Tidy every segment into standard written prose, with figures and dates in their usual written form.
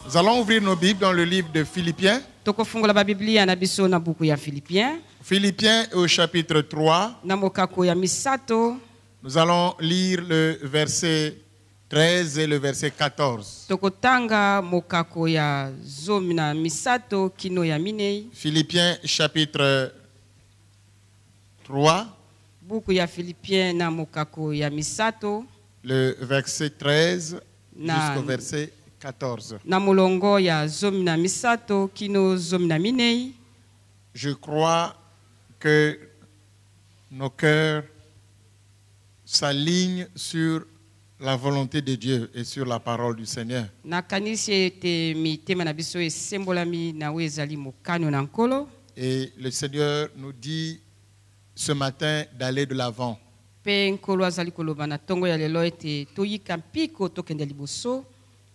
Nous allons ouvrir nos Bibles dans le livre de Philippiens. Philippiens au chapitre 3. Nous allons lire le verset 13 et le verset 14. Philippiens chapitre 3. Le verset 13 jusqu'au verset 14. Je crois que nos cœurs s'alignent sur la volonté de Dieu et sur la parole du Seigneur. Et le Seigneur nous dit ce matin d'aller de l'avant.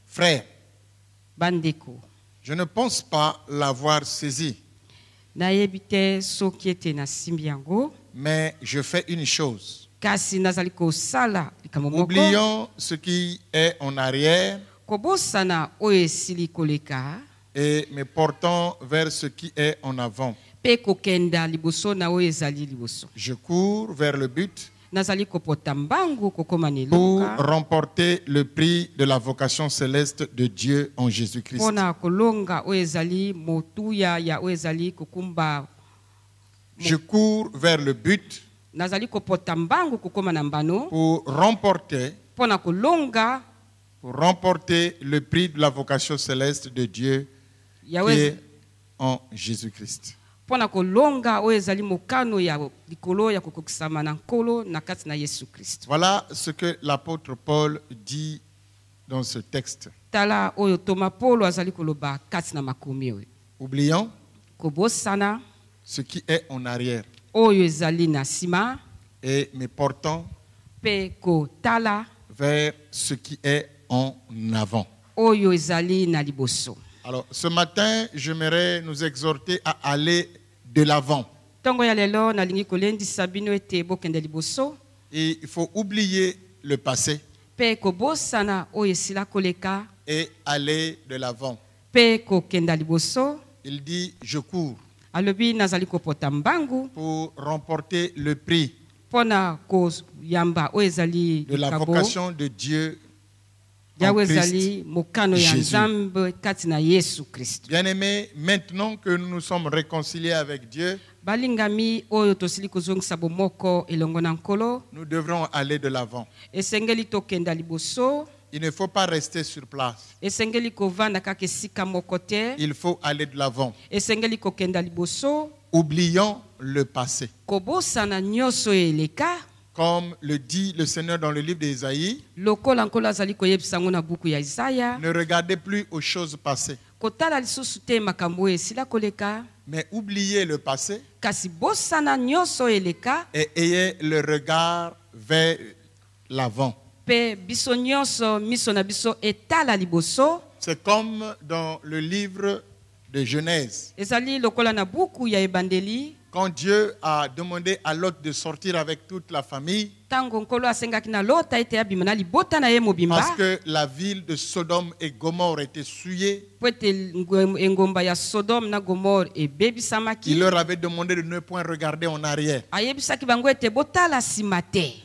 Frère, je ne pense pas l'avoir saisi. Mais je fais une chose. Oublions ce qui est en arrière et me portons vers ce qui est en avant. Je cours vers le but pour remporter le prix de la vocation céleste de Dieu en Jésus-Christ. Je cours vers le but pour remporter le prix de la vocation céleste de Dieu qui est en Jésus-Christ. Voilà ce que l'apôtre Paul dit dans ce texte. Oublions ce qui est en arrière et me portons vers ce qui est en avant. Alors, ce matin, j'aimerais nous exhorter à aller de l'avant. Et il faut oublier le passé et aller de l'avant. Il dit, je cours pour remporter le prix de la vocation de Dieu en Christ. Bien-aimés, maintenant que nous nous sommes réconciliés avec Dieu, nous devrons aller de l'avant. Il ne faut pas rester sur place. Il faut aller de l'avant. Oublions le passé. Comme le dit le Seigneur dans le livre d'Ésaïe, ne regardez plus aux choses passées, mais oubliez le passé et ayez le regard vers l'avant. C'est comme dans le livre de Genèse. Quand Dieu a demandé à Lot de sortir avec toute la famille, parce que la ville de Sodome et Gomorrhe était souillée, il leur avait demandé de ne point regarder en arrière,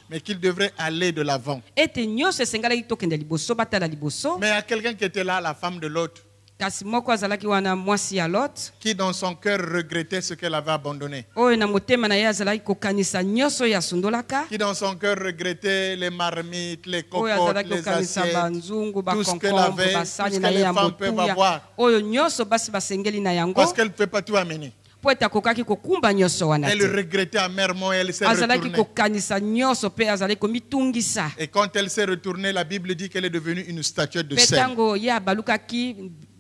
mais qu'ils devraient aller de l'avant. Mais il y a quelqu'un qui était là, la femme de Lot, qui dans son cœur regrettait ce qu'elle avait abandonné, qui dans son cœur regrettait les marmites, les cocottes, les assiettes, tout ce qu'elle avait, tout ce que les femmes peuvent avoir, parce qu'elle ne peut pas tout amener. Elle regrettait amèrement et elle s'est retournée. Et quand elle s'est retournée, la Bible dit qu'elle est devenue une statuette de sel.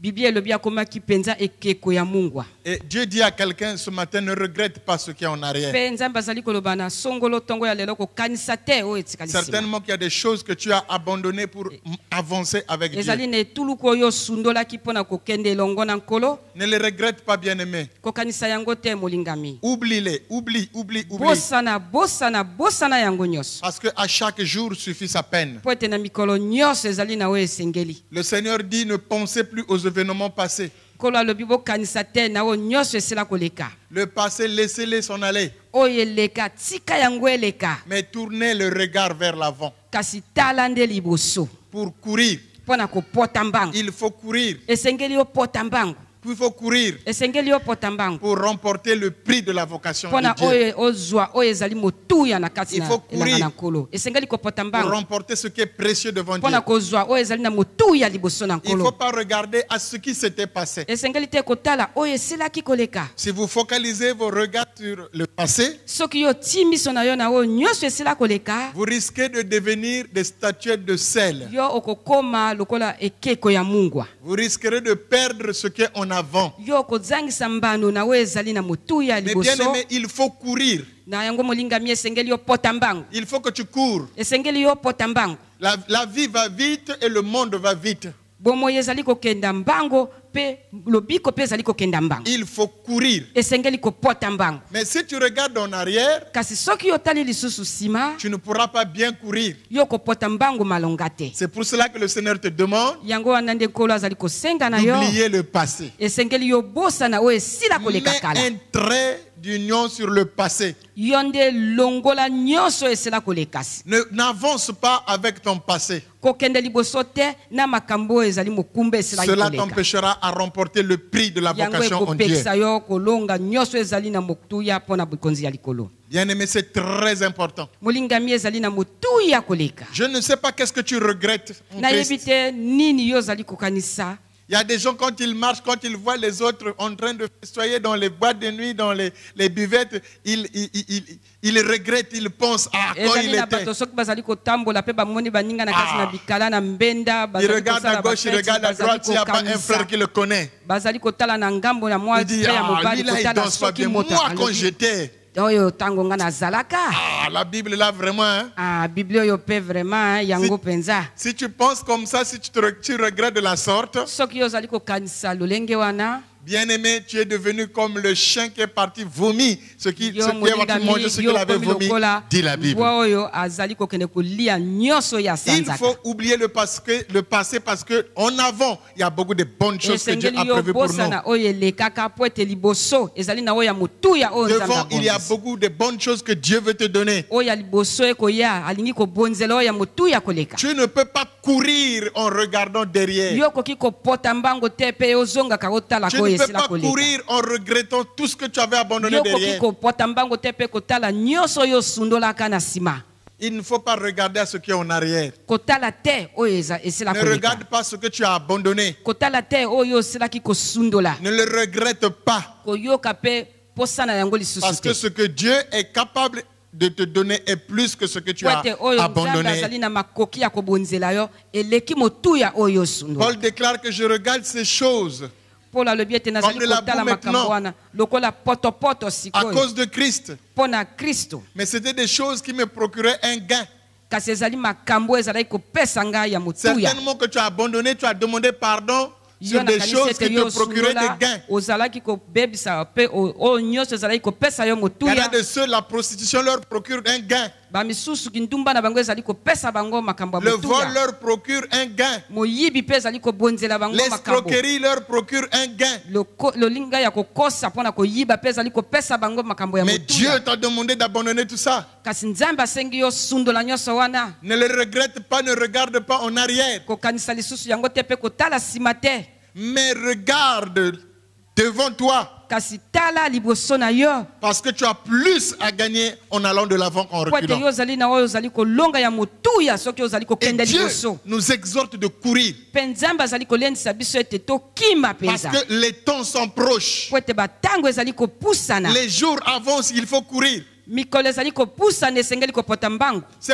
Et Dieu dit à quelqu'un ce matin, ne regrette pas ce qui est en arrière. Certainement qu'il y a des choses que tu as abandonnées pour avancer avec Dieu. Ne les regrette pas, bien-aimé. Oublie-les, oublie. Parce qu'à chaque jour suffit sa peine. Le Seigneur dit, ne pensez plus aux événements passés. Le passé, laissez-les s'en aller. Mais tournez le regard vers l'avant. Pour courir, il faut courir. Il faut courir pour remporter le prix de la vocation de Dieu. Il faut courir pour remporter ce qui est précieux devant Dieu. Il ne faut pas regarder à ce qui s'était passé. Si vous focalisez vos regards sur le passé, vous risquez de devenir des statuettes de sel. Vous risquerez de perdre ce qui est en avant. Mais bien aimé, il faut courir. Il faut que tu cours. La vie va vite et le monde va vite. Il faut courir. Mais si tu regardes en arrière, tu ne pourras pas bien courir. C'est pour cela que le Seigneur te demande d'oublier le passé. Mets un trait d'union sur le passé. N'avance pas avec ton passé. Cela t'empêchera à remporter le prix de la vocation en Dieu. Bien aimé, c'est très important. Je ne sais pas qu'est-ce que tu regrettes en Christ. Il y a des gens, quand ils marchent, quand ils voient les autres en train de festoyer dans les boîtes de nuit, dans les buvettes, ils regrettent, ils pensent à quand il était. Ils regardent à gauche, ils regardent à droite, s'il n'y a pas un frère qui le connaît. Il dit, lui là, il danse pas bien. Moi, quand j'étais... la Bible là vraiment. Si tu penses comme ça, si tu regrettes de la sorte, bien aimé, tu es devenu comme le chien qui est parti vomir ce qu'il avait vomi, dit la Bible. Il faut oublier le passé parce qu'en avant, il y a beaucoup de bonnes choses que Dieu a prévues pour nous. Devant, il y a beaucoup de bonnes choses que Dieu veut te donner. Tu ne peux pas courir en regardant derrière. Tu ne peux pas courir en regrettant tout ce que tu avais abandonné derrière. Il ne faut pas regarder à ce qui est en arrière. Ne regarde pas ce que tu as abandonné. Ne le regrette pas. Parce que ce que Dieu est capable de te donner est plus que ce que tu as abandonné. Paul déclare que je regarde ces choses comme de la boue maintenant à cause de Christ. Mais c'était des choses qui me procuraient un gain. Certainement que tu as abandonné, tu as demandé pardon sur des choses qui te procuraient des gains. Il y en a de ceux, la prostitution leur procure un gain. Le vol leur procure un gain. L'escroquerie leur procure un gain. Mais Dieu t'a demandé d'abandonner tout ça. Ne le regrette pas, ne regarde pas en arrière. Mais regarde devant toi. Parce que tu as plus à gagner en allant de l'avant qu'en reculant. Et Dieu nous exhorte de courir. Parce que les temps sont proches. Les jours avancent, il faut courir. C'est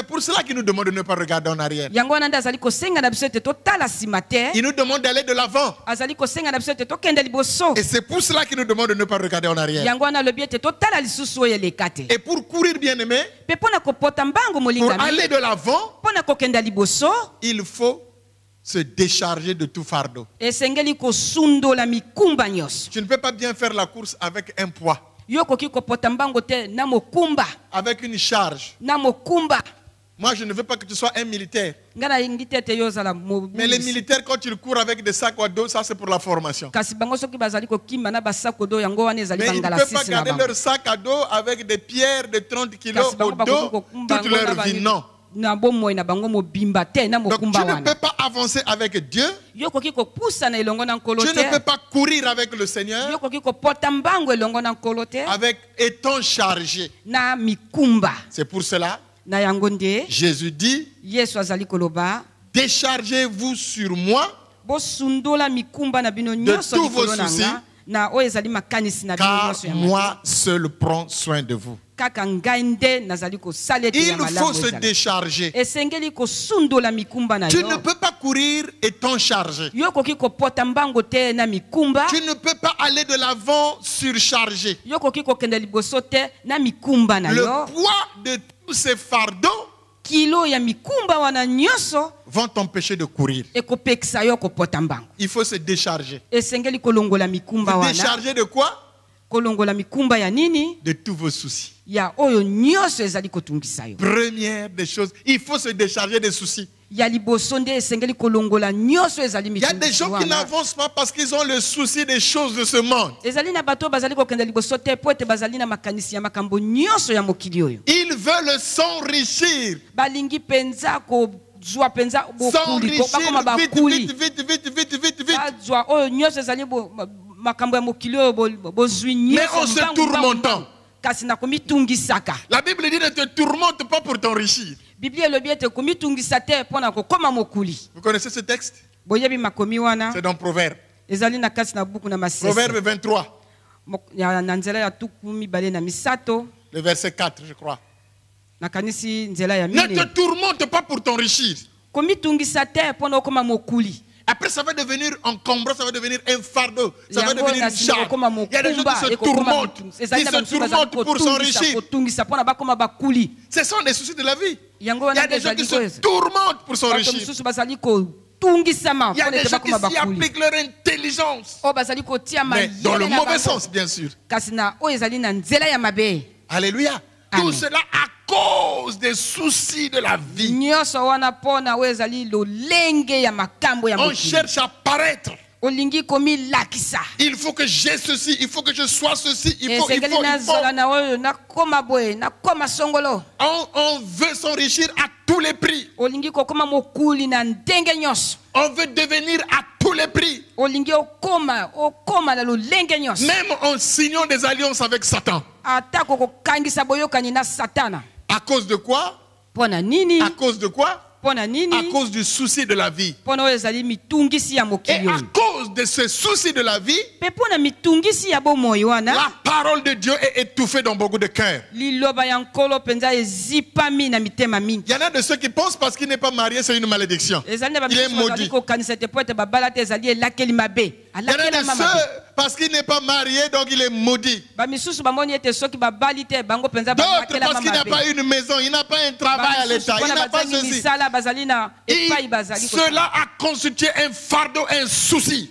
pour cela qu'il nous demande de ne pas regarder en arrière. Il nous demande d'aller de l'avant. Et c'est pour cela qu'il nous demande de ne pas regarder en arrière. Et pour courir, bien aimé, pour aller de l'avant, il faut se décharger de tout fardeau. Tu ne peux pas bien faire la course avec un poids. Avec une charge. Moi, je ne veux pas que tu sois un militaire. Mais les militaires, quand ils courent avec des sacs à dos, ça c'est pour la formation. Mais ils ne peuvent pas garder leur sac à dos avec des pierres de 30 kilos au dos toute leur vie. Non. Donc tu ne peux pas avancer avec Dieu. Tu ne peux pas courir avec le Seigneur avec étant chargé. C'est pour cela Jésus dit, déchargez-vous sur moi de tous vos soucis, car moi seul prends soin de vous. Il faut se décharger. Tu ne peux pas courir étant chargé. Tu ne peux pas aller de l'avant surchargé. Le poids de tous ces fardeaux vont t'empêcher de courir. Il faut se décharger. Se décharger de quoi? De tous vos soucis. Première des choses, il faut se décharger des soucis. Il y a des gens qui n'avancent pas parce qu'ils ont le souci des choses de ce monde. Ils veulent s'enrichir. Vite. Mais en se tourmentant. La Bible dit ne te tourmente pas pour t'enrichir. Vous connaissez ce texte? C'est dans Proverbe. Proverbe 23. Le verset 4, je crois. Ne te tourmente pas pour t'enrichir. Après, ça va devenir encombrant, ça va devenir un fardeau, ça va devenir une charge. Il y a des gens qui se tourmentent pour s'enrichir. Ce sont des soucis de la vie. Il y a des gens qui se tourmentent pour s'enrichir. Il y a des gens qui s'y appliquent leur intelligence. Mais dans le mauvais sens, bien sûr. Alléluia. Tout cela à cause des soucis de la vie. On cherche à paraître. Il faut que j'ai ceci, il faut que je sois ceci, il faut. On veut s'enrichir à tous les prix. On veut devenir à tous les prix. Même en signant des alliances avec Satan. À cause de quoi? À cause de quoi? À cause du souci de la vie. Et à cause de ce souci de la vie, la parole de Dieu est étouffée dans beaucoup de cœurs. Il y en a de ceux qui pensent parce qu'il n'est pas marié, c'est une malédiction. Il est maudit. Il y en a de ceux parce qu'il n'est pas marié, donc il est maudit. D'autres parce qu'il n'a pas une maison, il n'a pas un travail à l'état, il n'a pas ceci. Cela a constitué un fardeau, un souci.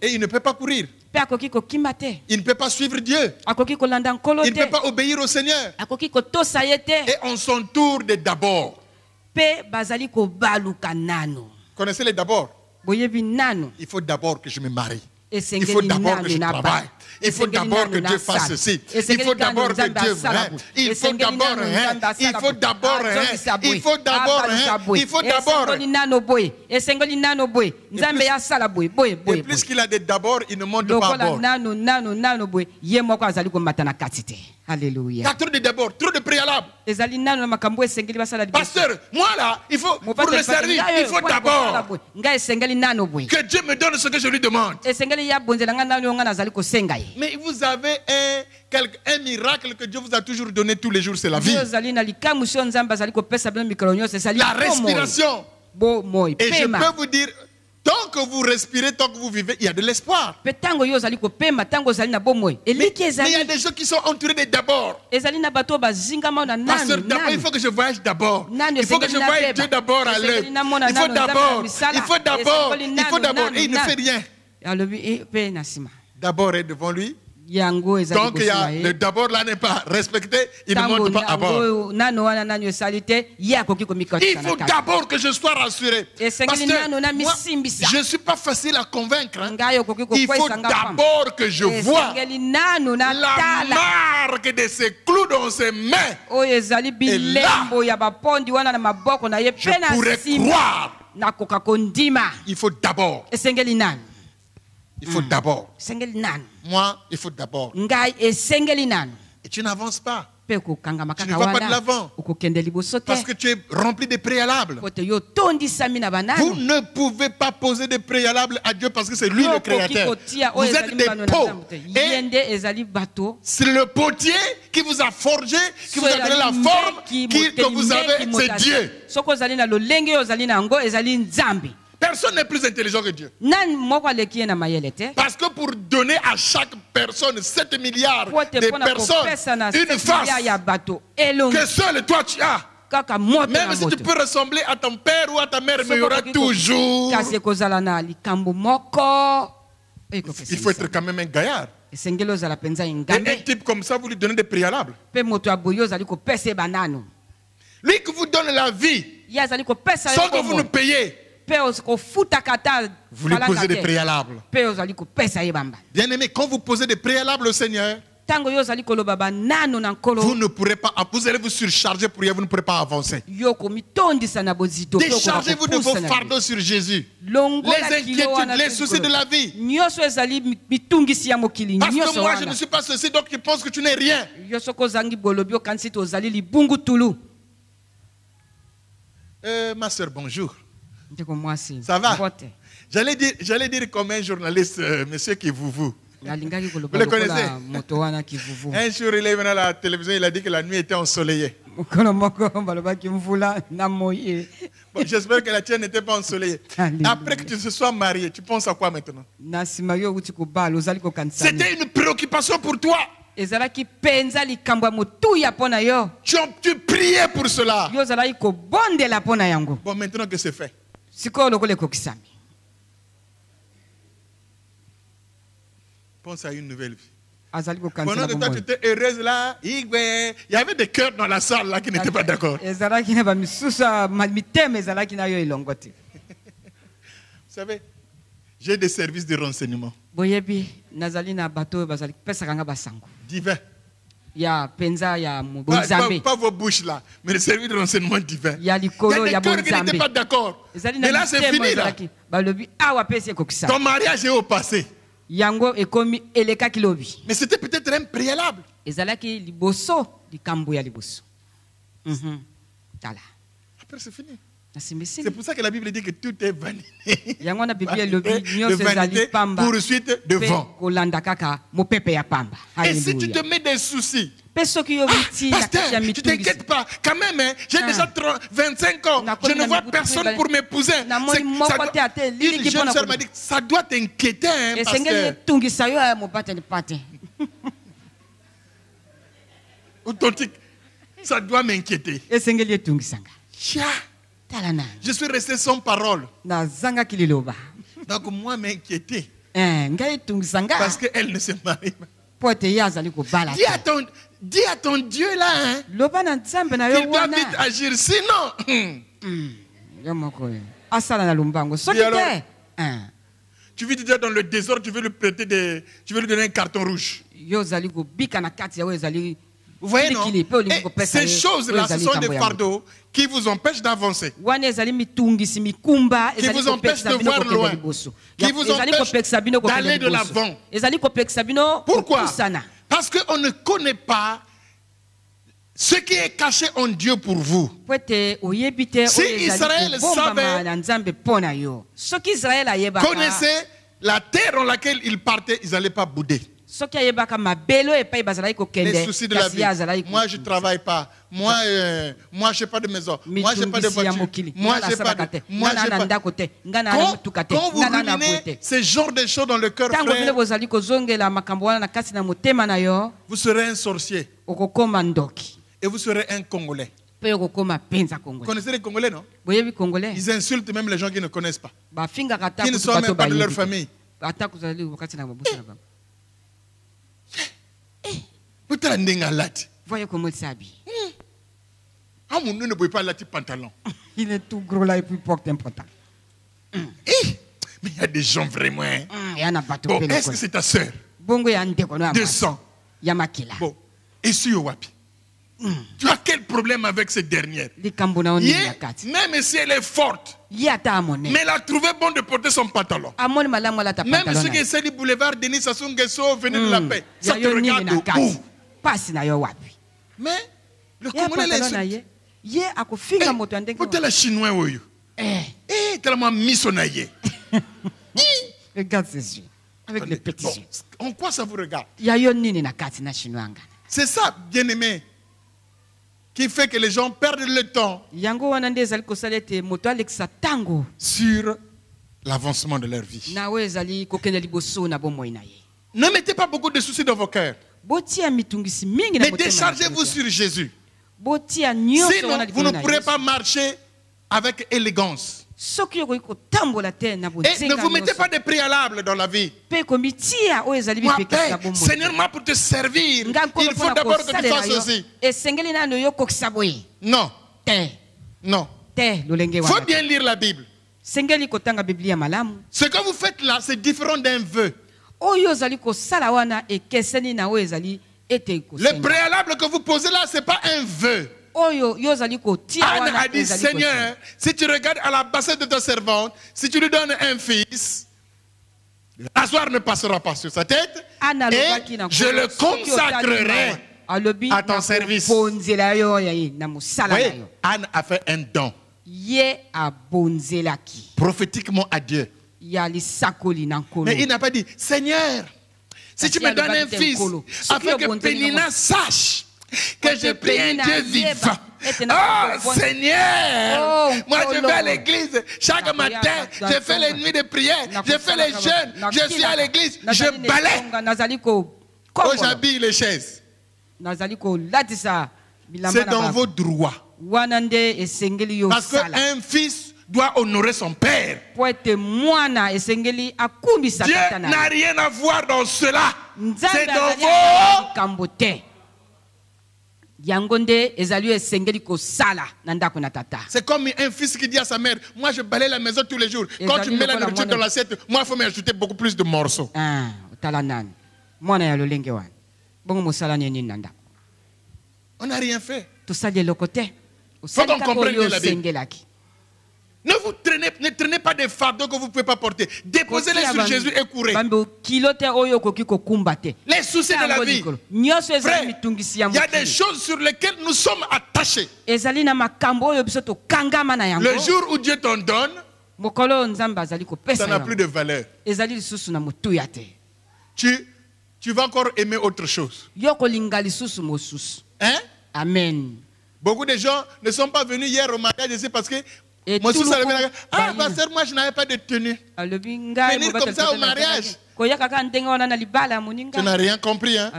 Et il ne peut pas courir. Il ne peut pas suivre Dieu. Il ne peut pas obéir au Seigneur. Et on s'entoure de d'abord. Connaissez les d'abord? Il faut d'abord que je me marie. Il faut d'abord que je travaille. Il faut d'abord que Dieu fasse ceci. Il faut d'abord que Dieu vienne. Il faut d'abord rien. Il faut d'abord rien. Il faut d'abord rien. Il faut d'abord. Et plus qu'il a des d'abord, il ne monte pas à bord. Alléluia. Il y a trop de d'abord, trop de préalable. Pasteur, moi là, il faut, pour le servir, il faut d'abord que Dieu me donne ce que je lui demande. Mais vous avez un miracle que Dieu vous a toujours donné tous les jours, c'est la vie. La respiration. Et je peux vous dire, tant que vous respirez, tant que vous vivez, il y a de l'espoir. Mais il y a des gens qui sont entourés de d'abord. Pasteur, d'abord, il faut que je voyage d'abord. Il faut que je voyage Dieu d'abord à l'œuvre. Il faut d'abord. Il faut d'abord. Il faut d'abord. Et il ne fait rien. D'abord est devant lui. Donc d'abord là n'est pas respecté, il ne monte pas à bord. Il faut d'abord que je sois rassuré. Parce que moi, je ne suis pas facile à convaincre. Il faut d'abord que je vois la marque de ces clous dans ses mains. Et là, je pourrais croire. Il faut d'abord. Il faut d'abord. Moi, il faut d'abord. Et tu n'avances pas. Tu ne vas pas de l'avant. Parce que tu es rempli de préalables. Vous ne pouvez pas poser de préalables à Dieu parce que c'est lui le créateur. Vous êtes des pots. Et c'est le potier qui vous a forgé, qui vous a donné la forme que vous avez, c'est Dieu. Personne n'est plus intelligent que Dieu. Parce que pour donner à chaque personne 7 milliards de personnes une face que seul toi tu as. Même si tu peux ressembler à ton père ou à ta mère, mais il y aura toujours. Il faut être quand même un gaillard. Et un type comme ça, vous lui donnez des préalables. Lui qui vous donne la vie, sans que vous nous payez. Vous lui posez des préalables. Bien aimé, quand vous posez des préalables au Seigneur, vous ne pourrez pas, vous allez vous surcharger pour rien, vous ne pourrez pas avancer. Déchargez-vous de vos fardeaux sur Jésus. Les inquiétudes, les soucis de la vie. Parce que moi je ne suis pas ceci, donc tu penses que tu n'es rien. Ma soeur, bonjour. Ça va? J'allais dire comme un journaliste, monsieur Kivuvu. Vous le connaissez? Un jour, il est venu à la télévision, il a dit que la nuit était ensoleillée. Bon, j'espère que la tienne n'était pas ensoleillée. Après que tu te sois marié, tu penses à quoi maintenant? C'était une préoccupation pour toi. Tu priais pour cela. Bon, maintenant que c'est fait. Pense à une nouvelle vie. Pendant que toi tu étais heureuse là, il y avait des cœurs dans la salle là qui n'étaient pas d'accord. Vous savez, j'ai des services de renseignement divins. Pas vos bouches là, mais les services de renseignement divins. Il y a des cœurs qui n'étaient pas d'accord. Mais là c'est fini là. Ton mariage est au passé. Mais c'était peut-être un préalable. Après c'est fini. C'est pour ça que la Bible dit que tout est vanité. Poursuite de vent. Et si tu te mets des soucis, pasteur, tu ne t'inquiètes pas. Quand même, hein, j'ai déjà 25 ans. Je ne vois personne pour m'épouser. Une jeune soeur m'a dit, ça doit t'inquiéter, hein, pasteur. Authentique, ça doit m'inquiéter. Je suis resté sans parole. Donc moi m'inquiéter. Parce qu'elle ne se marie pas. Dis à ton Dieu là, hein, qu'il doit vite agir, sinon. Tu veux dire dans le désordre, tu veux lui donner un carton rouge. Vous voyez, non? Et ces choses-là, ce sont des fardeaux qui vous empêchent d'avancer, qui vous empêchent de voir loin, qui vous empêchent d'aller de l'avant. Pourquoi? Parce qu'on ne connaît pas ce qui est caché en Dieu pour vous. Si Israël connaissait la terre dans laquelle il partait, ils n'allaient pas bouder. Les soucis de la vie. Moi, je ne travaille pas. Moi, je n'ai pas de maison. Moi, je n'ai pas de voiture. Moi, je n'ai pas de... Quand vous ruminez ce genre de choses dans le cœur, frère, vous serez un sorcier. Et vous serez un Congolais. Vous connaissez les Congolais, non? Ils insultent même les gens qui ne connaissent pas, qui ne sont même pas de leur famille. Voyez comment il s'habille. Ah, mon ne peut pas la pantalon. Il est tout gros là et puis il porte un pantalon. Mais il y a des gens vraiment. Bon, est-ce que c'est ta soeur? De sang. Bon, et si Wapi? Tu as quel problème avec cette dernière? Même si elle est forte, mais elle a trouvé bon de porter son pantalon. Même ceux qui essaient du boulevard Denis Sassou Nguesso venaient de la paix. Ça te regarde où? Mais le Congolais est peut-être le Chinois. Tellement mis son aïe. Regarde ses yeux. Avec les petits yeux. En quoi ça vous regarde? C'est ça, bien-aimé, qui fait que les gens perdent le temps sur l'avancement de leur vie. Ne mettez pas beaucoup de soucis dans vos cœurs. Mais déchargez-vous sur Jésus. Sinon, vous ne pourrez pas marcher avec élégance. Et ne vous mettez pas de préalables dans la vie. Seigneur, moi pour te servir, il faut d'abord que tu fasses ceci. Non. Non. Il faut bien lire la Bible. Ce que vous faites là, c'est différent d'un vœu. Le préalable que vous posez là, ce n'est pas un vœu. Anne a dit, Seigneur, si tu regardes à la bassesse de ta servante, si tu lui donnes un fils, la rasoir ne passera pas sur sa tête, et je le consacrerai à ton service. Voyez, Anne a fait un don prophétiquement à Dieu. Mais il n'a pas dit, Seigneur, si tu me donnes un fils, afin que Pénina sache que je prie un Dieu vivant. Oh Seigneur, moi je vais à l'église chaque matin, je fais les nuits de prière, je fais les jeûnes, je suis à l'église, je balaye. Oh, j'habille les chaises. C'est dans vos droits. Parce qu'un fils doit honorer son père. Dieu n'a rien à voir dans cela. C'est dans vos... C'est comme un fils qui dit à sa mère, moi je balaye la maison tous les jours. Quand tu mets la nourriture dans l'assiette, moi il faut m'ajouter beaucoup plus de morceaux. On n'a rien fait. Faut qu'on comprenne la Bible. Ne traînez pas des fardeaux que vous ne pouvez pas porter. Déposez-les sur Jésus et courez. Les soucis de la vie. Frère, il y a des choses sur lesquelles nous sommes attachés. Le jour où Dieu t'en donne, ça n'a plus de valeur. Tu vas encore aimer autre chose. Hein? Amen. Beaucoup de gens ne sont pas venus hier au mariage ici parce que moi aussi, ah, pasteur, moi je n'avais pas de tenue. Venir comme ça au mariage. Tu n'as rien compris, hein?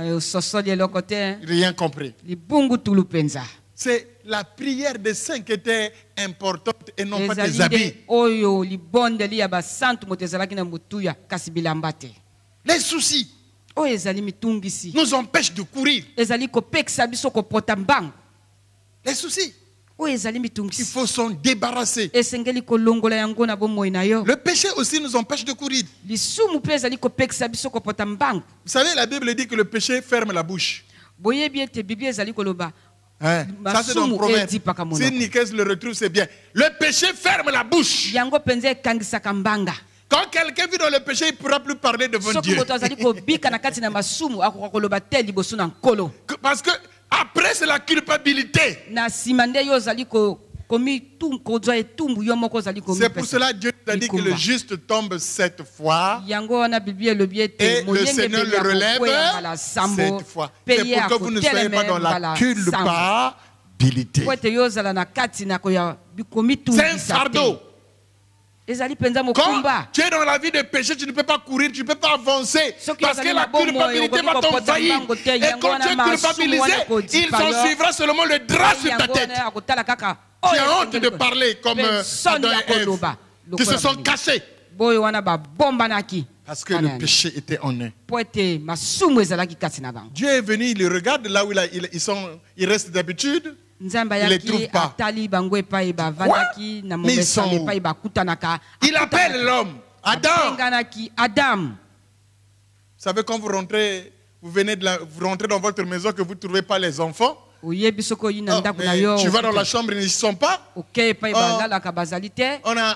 Rien compris. C'est la prière des saints qui était importante et non pas tes habits. Les soucis nous empêchent de courir. Les soucis. Il faut s'en débarrasser. Le péché aussi nous empêche de courir. Vous savez, la Bible dit que le péché ferme la bouche. Hein? Ça c'est dans Proverbe. Si Nicaise le retrouve, c'est bien. Le péché ferme la bouche. Quand quelqu'un vit dans le péché, il ne pourra plus parler devant Dieu. Parce que après, c'est la culpabilité. C'est pour cela que Dieu a dit que le juste tombe 7 fois et le Seigneur le relève 7 fois. C'est pour que vous ne soyez pas dans la culpabilité. C'est un fardeau. Quand tu es dans la vie de péché, tu ne peux pas courir, tu ne peux pas avancer. Parce que la culpabilité va t'envahir. Et quand tu es culpabilisé, il s'en suivra seulement le drap sur ta tête. Tu as honte de parler comme Adam et Ève, qui se sont cachés. Parce que le péché était en eux. Dieu est venu, il regarde là où ils restent d'habitude. Il ne les trouve pas. Mais ils sont où? Il appelle l'homme. Adam. Vous savez, quand vous rentrez, vous rentrez dans votre maison que vous ne trouvez pas les enfants. Oh, mais tu vas dans la chambre, ils n'y sont pas. On a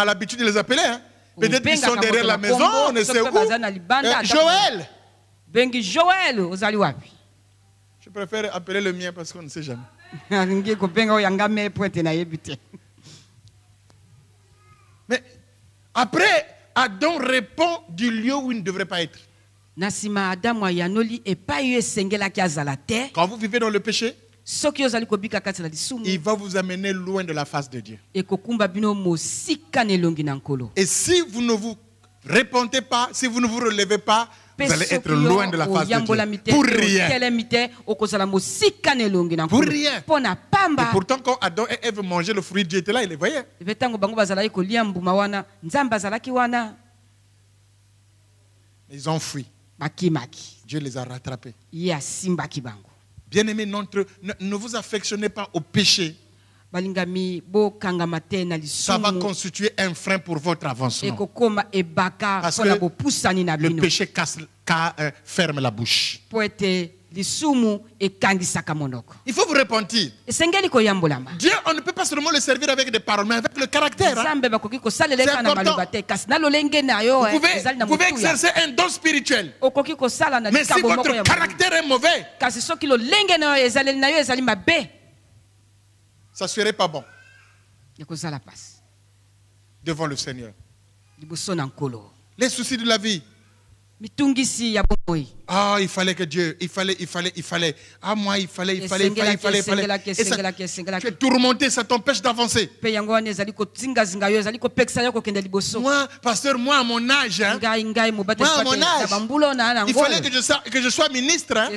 l'habitude de les appeler. Hein. Peut-être qu'ils sont derrière la maison, on ne sait où. Joël. Je préfère appeler le mien parce qu'on ne sait jamais. Mais après, Adam répond du lieu où il ne devrait pas être. Quand vous vivez dans le péché, il va vous amener loin de la face de Dieu. Et si vous ne vous répentez pas, si vous ne vous relevez pas, vous allez être loin de la face de Dieu. Pour rien. Pour rien. Et pourtant, quand Adam et Ève mangeaient le fruit, Dieu était là, il les voyait. Ils ont fui. Dieu les a rattrapés. Bien-aimés, ne vous affectionnez pas au péché. Ça va constituer un frein pour votre avancement. Parce que le péché ferme la bouche. Il faut vous repentir. Dieu, on ne peut pas seulement le servir avec des paroles, mais avec le caractère. Hein? C'est important. Vous pouvez exercer un don spirituel. Mais si votre caractère est mauvais, ça ne serait pas bon devant le Seigneur. Les soucis de la vie. Ah, il fallait que Dieu, il fallait. Ah, moi, il fallait. Et ça, tu es tourmenté, ça t'empêche d'avancer. Moi, pasteur, moi, à mon âge, hein, il fallait que je sois ministre. Hein.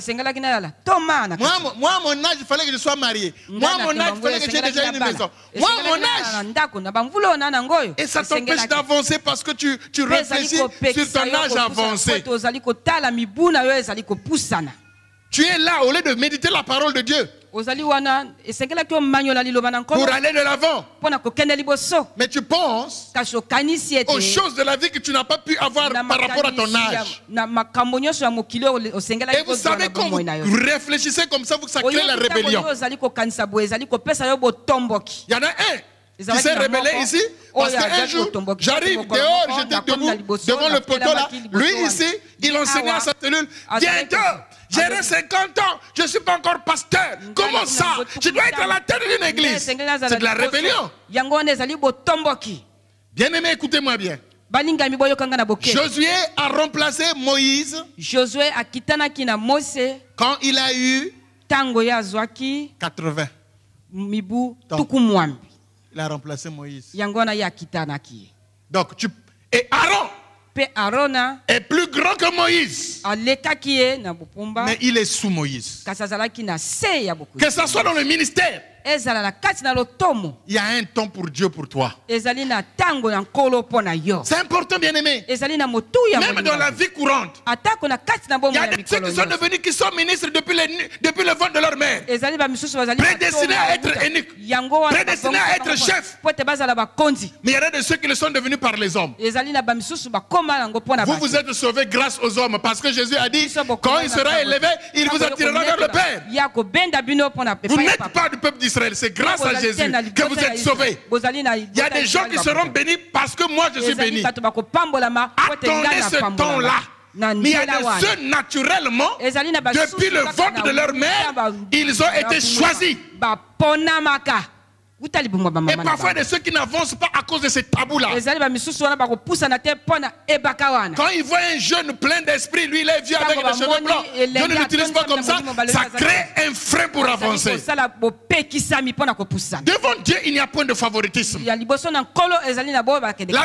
Moi, à mon âge, il fallait que je sois marié. Moi, à mon âge, il fallait que j'ai déjà une maison. Moi, à mon âge. Et ça t'empêche d'avancer parce que tu réfléchis sur ton âge avancé. Tu es là au lieu de méditer la parole de Dieu pour aller de l'avant. Mais tu penses aux choses de la vie que tu n'as pas pu avoir par rapport à ton âge. Et vous savez, quand vous réfléchissez comme ça, ça crée la rébellion. Il y en a un qui s'est rebellé ici, parce qu'un jour, j'arrive dehors, j'étais debout devant le poteau là. Lui ici, il enseignait à sa cellule. Bientôt, j'ai 50 ans, je ne suis pas encore pasteur. Comment ça? Je dois être à la tête d'une église. C'est de la rébellion. Bien aimé, écoutez-moi bien. Josué a remplacé Moïse quand il a eu 80. Il a remplacé Moïse. Donc, et Aaron est plus grand que Moïse. Mais il est sous Moïse. Que ce soit dans le ministère. Il y a un temps pour Dieu pour toi. C'est important, bien aimé. Même dans la vie courante, il y a des ceux qui sont devenus, qui sont ministres depuis le ventre de leur mère. Prédestinés à être eunuques. Prédestinés à être chefs. Mais il y en a de ceux qui le sont devenus par les hommes. Vous êtes sauvés grâce aux hommes. Parce que Jésus a dit, quand il sera élevé, il vous attirera vers le Père. Vous n'êtes pas du peuple d'Israël. C'est grâce à Jésus que vous êtes sauvés. Il y a des gens qui seront bénis parce que moi je suis béni. Attendez ce temps-là. Mais il y a de ceux naturellement, depuis le ventre de leur mère, ils ont été choisis. Et parfois de ceux qui n'avancent pas à cause de ces tabous-là. Quand ils voient un jeune plein d'esprit, lui il est vieux avec les cheveux blancs, Dieu ne l'utilise pas comme ça, ça crée un frein pour avancer. Devant Dieu, il n'y a point de favoritisme. La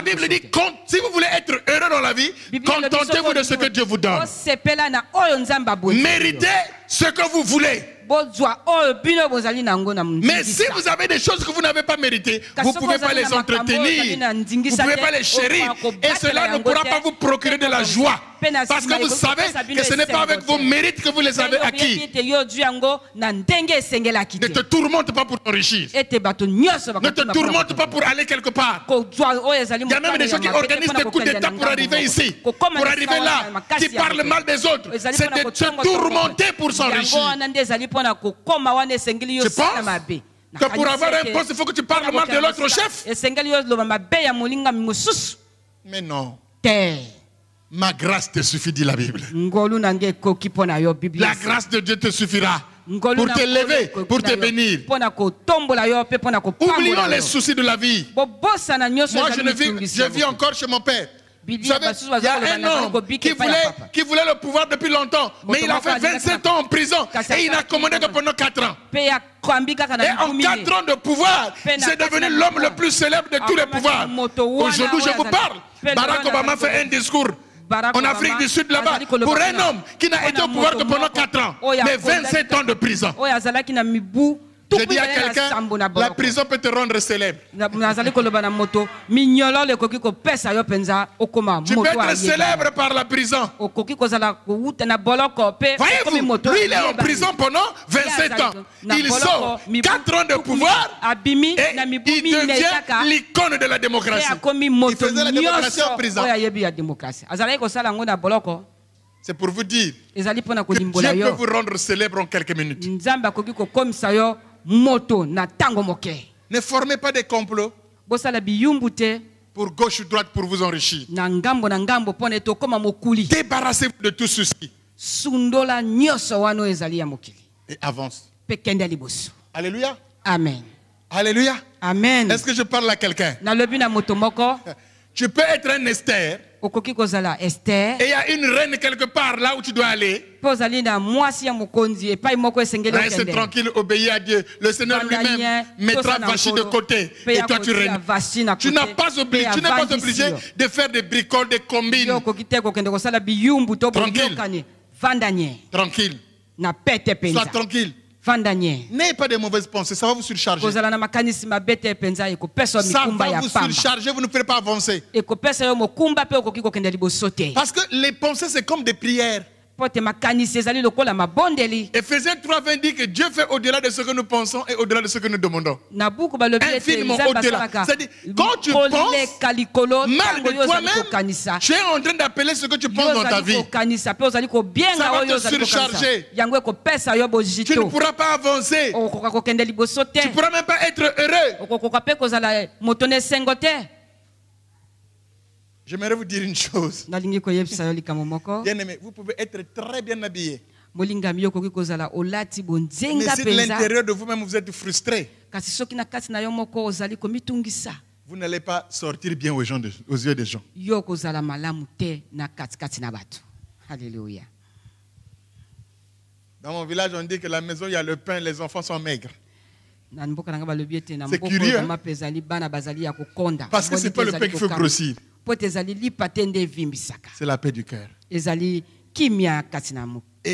Bible dit, si vous voulez être heureux dans la vie, contentez-vous de ce que Dieu vous donne. Méritez ce que vous voulez. Mais si vous avez des choses que vous n'avez pas méritées, vous ne pouvez pas les entretenir, vous ne pouvez pas les chérir, et cela ne pourra pas vous procurer de la joie. Parce que vous savez que ce n'est pas avec vos mérites que vous les avez acquis. Ne te tourmente pas pour t'enrichir. Ne te tourmente pas pour aller quelque part. Il y a même des gens qui organisent des coups d'État pour arriver ici, pour arriver là, qui parlent mal des autres. C'est de se tourmenter pour s'enrichir. Tu penses que pour avoir un poste, il faut que tu parles mal de l'autre chef? Mais non. Ma grâce te suffit, dit la Bible. La grâce de Dieu te suffira pour te lever, pour te bénir. Oublions les soucis de la vie. Moi, je vis encore chez mon père. Vous savez, il y a un homme qui voulait le pouvoir depuis longtemps, mais il a fait 27 ans en prison et il n'a commandé que pendant 4 ans. Et en 4 ans de pouvoir, c'est devenu l'homme le plus célèbre de tous les pouvoirs. Aujourd'hui, je vous parle. Barack Obama fait un discours en Afrique du Sud là-bas pour un homme qui n'a été au pouvoir que pendant 4 ans, mais 27 ans de prison. Je dis à quelqu'un, la prison peut te rendre célèbre. Tu peux être célèbre par la prison. Voyez-vous, lui il est en prison pendant 27 ans. Il sort 4 ans de pouvoir et il devient l'icône de la démocratie. Il faisait la démocratie en prison. C'est pour vous dire que Dieu peut vous rendre célèbre en quelques minutes. Ne formez pas des complots pour gauche ou droite pour vous enrichir. Débarrassez-vous de tout ceci. Et avance. Alléluia. Amen. Alléluia. Amen. Est-ce que je parle à quelqu'un? Tu peux être un Esther. Et il y a une reine quelque part là où tu dois aller. Reste tranquille, obéis à Dieu. Le Seigneur lui-même mettra Vachi de côté. Et toi tu règnes. Tu n'es pas obligé de faire des bricoles, des combines. Tranquille. Sois tranquille. N'ayez pas de mauvaises pensées, ça va vous surcharger. Ça va vous surcharger, vous ne pourrez pas avancer. Parce que les pensées, c'est comme des prières. Ephésiens 3:20 dit que Dieu fait au-delà de ce que nous pensons et au-delà de ce que nous demandons. Infiniment au-delà. C'est-à-dire, quand tu penses mal de toi-même, tu es en train d'appeler ce que tu penses dans ta vie. Ça va te surcharger. Tu ne pourras pas avancer. Tu ne pourras même pas être heureux. J'aimerais vous dire une chose. Bien-aimé, vous pouvez être très bien habillé. Mais si l'intérieur de vous-même vous êtes frustré, vous n'allez pas sortir bien aux yeux des gens. Alléluia. Dans mon village, on dit que la maison, il y a le pain, les enfants sont maigres. C'est curieux. Hein? Parce que ce n'est pas le pain qu'il faut grossir. C'est la paix du cœur. Et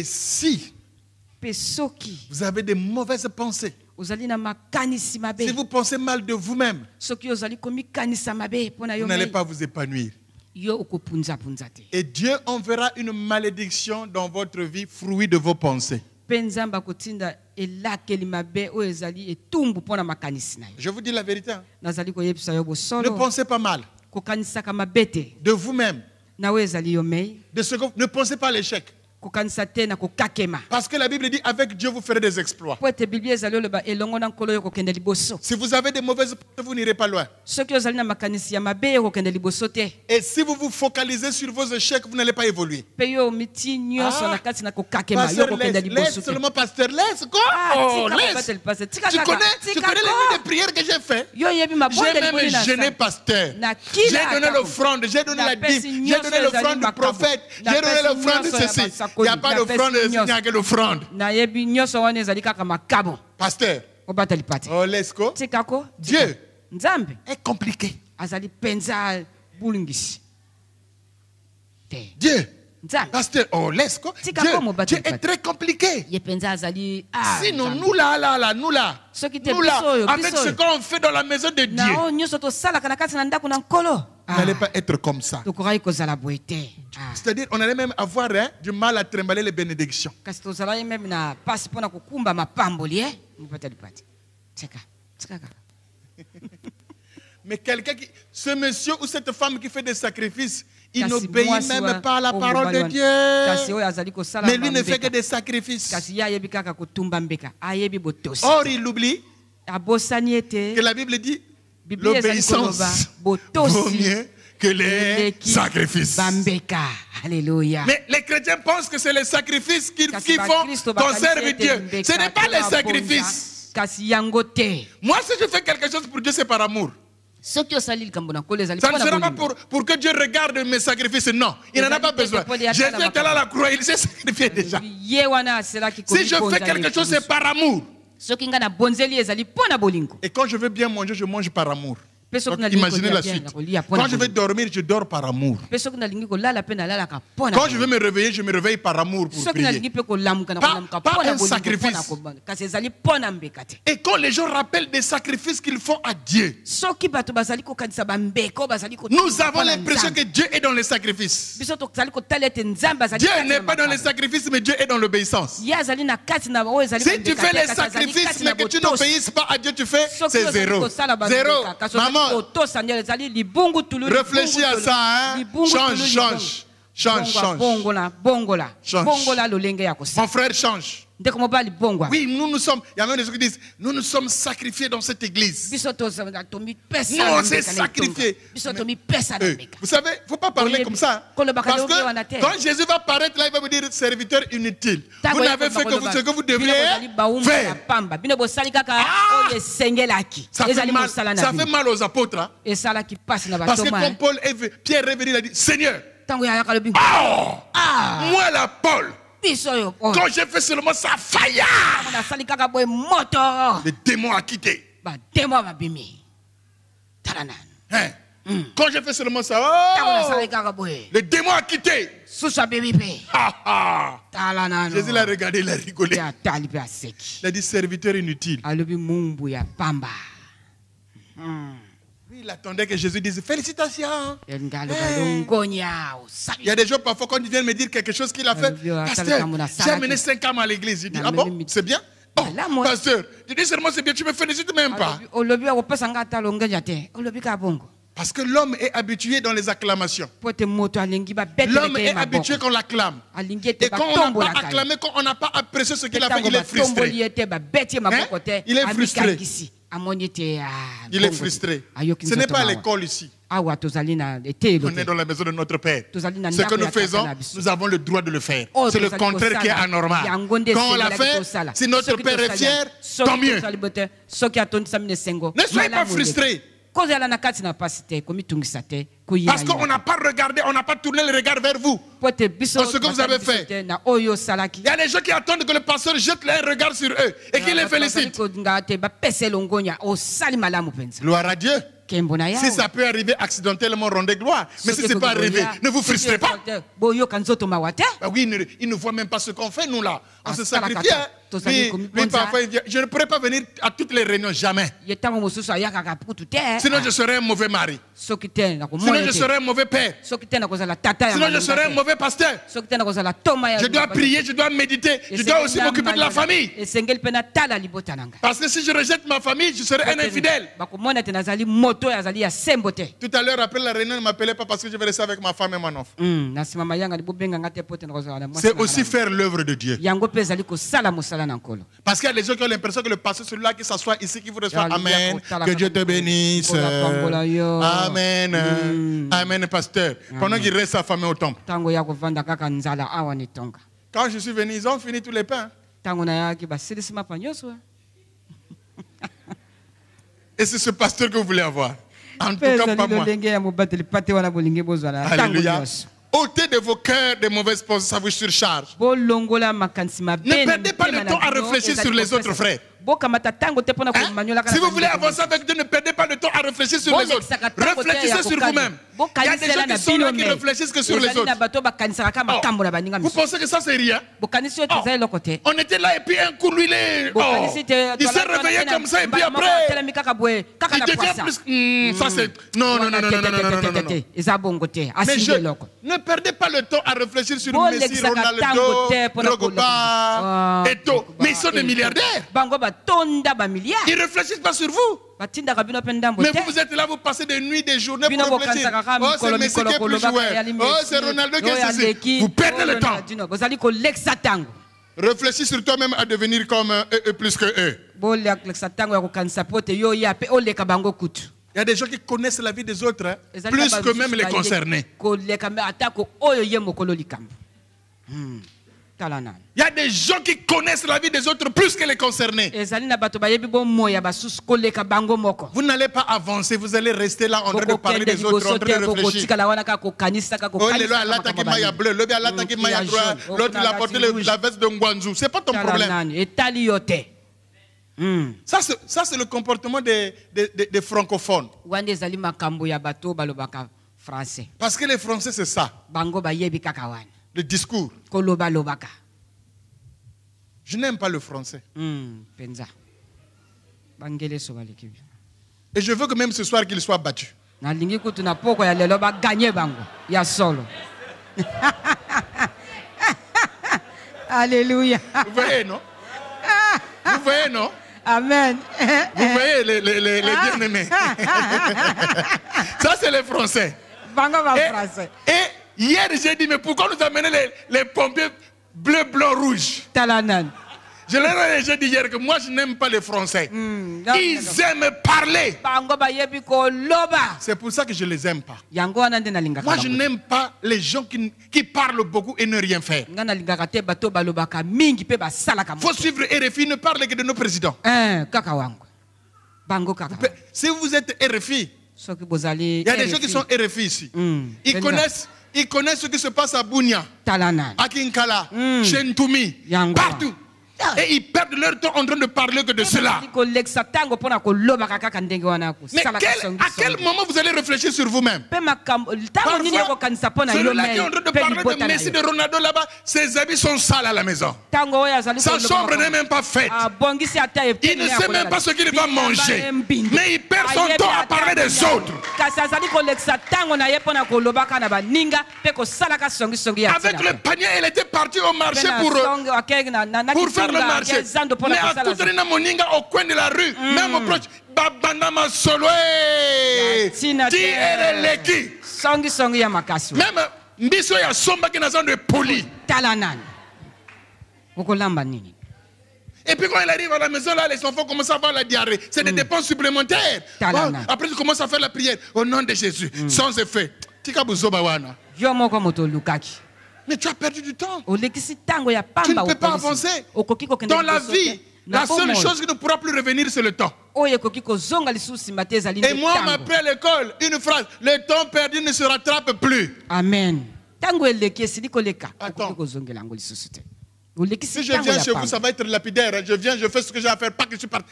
si vous avez des mauvaises pensées, si vous pensez mal de vous-même, vous n'allez pas vous épanouir. Et Dieu enverra une malédiction dans votre vie, fruit de vos pensées. Je vous dis la vérité. Hein? Ne pensez pas mal de vous-même. De ce que ne pensez pas à l'échec. Parce que la Bible dit avec Dieu vous ferez des exploits. Si vous avez des mauvaises pensées, vous n'irez pas loin. Et si vous vous focalisez sur vos échecs, vous n'allez pas évoluer. Laisse seulement pasteur, laisse quoi? Laisse. Tu connais les lignes de prière que j'ai fait? J'ai même gêné pasteur. J'ai donné l'offrande, j'ai donné la dîme, j'ai donné l'offrande du prophète, j'ai donné l'offrande de ceci. Il n'y a pas d'offrande, il n'y a que l'offrande. Pasteur. Oh, let's go. Dieu est compliqué. Dieu Pasteur, oh, laisse quoi. Dieu est très compliqué. Sinon, nous là, avec ce qu'on fait dans la maison de Dieu, on n'allait pas être comme ça. C'est-à-dire, on allait même avoir du mal à trimballer les bénédictions. Mais quelqu'un qui, ce monsieur ou cette femme qui fait des sacrifices, il n'obéit même pas à la parole de Dieu. Mais lui ne fait que des sacrifices. Or, il oublie que la Bible dit l'obéissance vaut mieux que les sacrifices. Alléluia. Mais les chrétiens pensent que c'est les sacrifices qu'ils font qu'on serve Dieu. Ce n'est pas les sacrifices. Moi, si je fais quelque chose pour Dieu, c'est par amour. Ça ne sera pas pour que Dieu regarde mes sacrifices. Non, il n'en a pas besoin. Jésus était là à la croix, il s'est sacrifié déjà. Si je fais quelque chose, c'est par amour. Et quand je veux bien manger, je mange par amour. Donc, imaginez la suite. Quand je veux dormir, je dors par amour. Quand je veux me réveiller, je me réveille par amour pour prier. Pas un sacrifice. Et quand les gens rappellent des sacrifices qu'ils font à Dieu, nous avons l'impression que Dieu est dans les sacrifices. Dieu n'est pas dans les sacrifices, mais Dieu est dans l'obéissance. Si tu fais les sacrifices, mais que tu n'obéisses pas à Dieu, tu fais, c'est zéro. Zéro. Maman, réfléchis à ça, hein? Change. Mon frère, change. Oui, nous sommes, il y a même des gens qui disent, nous sommes sacrifiés dans cette église. Nous, on s'est sacrifiés. Vous savez, il ne faut pas parler comme ça. Parce que quand Jésus va paraître là, il va vous dire, serviteur inutile. Vous n'avez fait que ce que vous deviez faire. Ça fait mal aux apôtres. Hein? Parce que quand Pierre est venu, il a dit, Seigneur, moi là, Paul, quand j'ai fait seulement ça, fire! Le démon a quitté. Hein? Quand j'ai fait seulement ça, le démon a quitté. Jésus l'a regardé, il a rigolé. Il a dit serviteur inutile. Oui, il attendait que Jésus dise félicitations. Il y a des gens parfois quand ils viennent me dire quelque chose qu'il a fait. Pasteur, j'ai amené 5 âmes à l'église. Il dit ah bon, c'est bien? Oh, pasteur, tu dis seulement c'est bien, tu me félicites même pas. Parce que l'homme est habitué dans les acclamations. L'homme est habitué qu'on l'acclame. Et quand on n'a pas acclamé, quand on n'a pas apprécié ce qu'il a fait, il est frustré. Il est frustré. Il est frustré. Ce n'est pas l'école ici. On est dans la maison de notre Père. Ce que nous faisons, nous avons le droit de le faire. C'est le contraire qui est anormal. Quand on l'a fait, si notre Père est fier, tant mieux. Ne soyez pas frustrés. Parce qu'on n'a pas regardé, on n'a pas tourné le regard vers vous. Dans ce que vous avez fait. Il y a des gens qui attendent que le pasteur jette leur regard sur eux et qu'il les félicite. Gloire à Dieu. Si ça peut arriver accidentellement, rendez gloire. Mais si ce n'est pas arrivé, ne vous frustrez pas. Oui, ils ne voient même pas ce qu'on fait, nous là. On se sacrifie. Oui, parfois, je ne pourrais pas venir à toutes les réunions, jamais. Sinon, je serais un mauvais mari. Sinon, je serais un mauvais père. Sinon, je serais un mauvais pasteur. Je dois prier, je dois méditer. Je dois aussi m'occuper de la famille. Parce que si je rejette ma famille, je serai un infidèle. Tout à l'heure, après la réunion, ne m'appelez pas parce que je vais rester avec ma femme et mon enfant. C'est aussi faire l'œuvre de Dieu. Parce qu'il y a des gens qui ont l'impression que le pasteur, celui-là qui s'assoit ici, qui vous reçoit, Amen, que Dieu te bénisse. Amen. Amen, pasteur. Pendant qu'il reste sa famille au temple. Quand je suis venu, ils ont fini tous les pains. Et c'est ce pasteur que vous voulez avoir. En tout cas, pas moi. Alléluia. Ôtez de vos cœurs de mauvaises pensées, ça vous surcharge. Ne perdez pas le temps à réfléchir sur les autres frères. Si vous voulez avancer avec Dieu, ne perdez pas le temps à réfléchir sur les autres. Réfléchissez sur vous-même. Il y a des gens qui sont là qui réfléchissent que sur les autres. Vous pensez que ça c'est rien? On était là et puis un coup lui il s'est réveillé comme ça et puis après il devient plus. Ça c'est non. Mais ne perdez pas le temps à réfléchir sur Messi, Ronaldo, Drogba, Eto'o. Mais ils sont des milliardaires. Ils ne réfléchissent pas sur vous. Mais vous êtes là, vous passez des nuits, des journées pour réfléchir. Oh, c'est Messi qui est plus joueur. Oh, c'est Ronaldo qui est ceci. Vous perdez le temps. Réfléchis sur toi-même à devenir comme eux plus que eux. Il y a des gens qui connaissent la vie des autres, hein, plus que même les concernés. Il y a des gens qui connaissent la vie des autres plus que les concernés. Vous n'allez pas avancer, vous allez rester là en train de parler des autres, en train de réfléchir. Oh, l'autre a l'attaqué maille bleu, l'autre a l'attaqué maille droit, l'autre il a porté la veste de Ngwanzu. Ce n'est pas ton problème. Ça, c'est le comportement des francophones. Parce que les Français, c'est ça. Le discours. Je n'aime pas le français. Et je veux que même ce soir qu'il soit battu. Alléluia. Vous voyez, non? Vous voyez, non? Amen. Vous voyez les bien-aimés. Ça, c'est les Français. Et hier, j'ai dit, mais pourquoi nous amener les pompiers bleu, blanc, rouge? Je leur ai dit hier que moi, je n'aime pas les Français. Ils aiment parler. C'est pour ça que je ne les aime pas. Moi, je n'aime pas les gens qui parlent beaucoup et ne rien faire. Il faut suivre RFI, ne parler que de nos présidents. Si vous êtes RFI, il y a des gens qui sont RFI ici. Ils connaissent ce qui se passe à Bunia, à Kinkala, chez Ntoumi, partout. Et ils perdent leur temps en train de parler que de cela. Mais à quel moment vous allez réfléchir sur vous-même? Parfois, celui-là qui est en train de parler de Messi, de Ronaldo là-bas, ses habits sont sales à la maison. Sa chambre n'est même pas faite. Il ne sait même pas ce qu'il va manger. Mais il perd son temps à parler des autres. Avec le panier, elle était partie au marché pour faire le marché. Mais à tout moninga au coin de la rue, même au proche, babandama solo, même mbiso ya somba qui n'a pas de poli. Et puis quand il arrive à la maison, là, les enfants commencent à avoir la diarrhée. C'est des dépenses supplémentaires. Bon, après, tu commences à faire la prière au nom de Jésus, sans effet. Mais tu as perdu du temps. Tu ne peux pas avancer. Dans la vie, la seule chose qui ne pourra plus revenir, c'est le temps. Et moi, on m'appelle à l'école une phrase: le temps perdu ne se rattrape plus. Amen. Attends. Si je viens chez vous, ça va être lapidaire. Je viens, je fais ce que j'ai à faire, pas que je parte.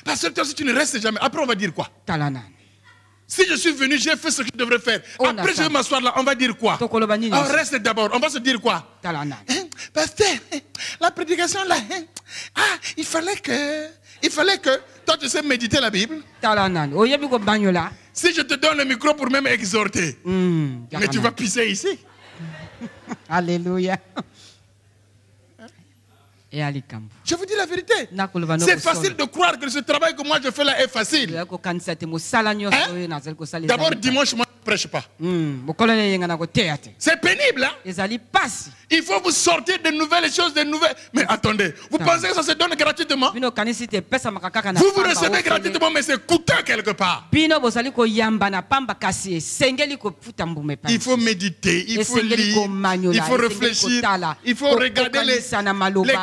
Parce que toi, si tu ne restes jamais, après, on va dire quoi? Si je suis venu, j'ai fait ce que je devrais faire. Après, je vais m'asseoir là, on va dire quoi? On reste d'abord, on va se dire quoi? Pasteur, la prédication là, il fallait que, toi tu sais méditer la Bible. Si je te donne le micro pour même exhorter, mais tu vas pisser ici. Alléluia. Je vous dis la vérité. C'est facile de croire que ce travail que moi je fais là est facile. D'abord, dimanche, moi je ne prêche pas. C'est pénible. Hein? Il faut vous sortir de nouvelles choses, de nouvelles. Mais attendez, vous pensez que ça se donne gratuitement? Vous vous recevez gratuitement, mais c'est coûteux quelque part. Il faut méditer, il faut lire, il faut réfléchir, il faut regarder les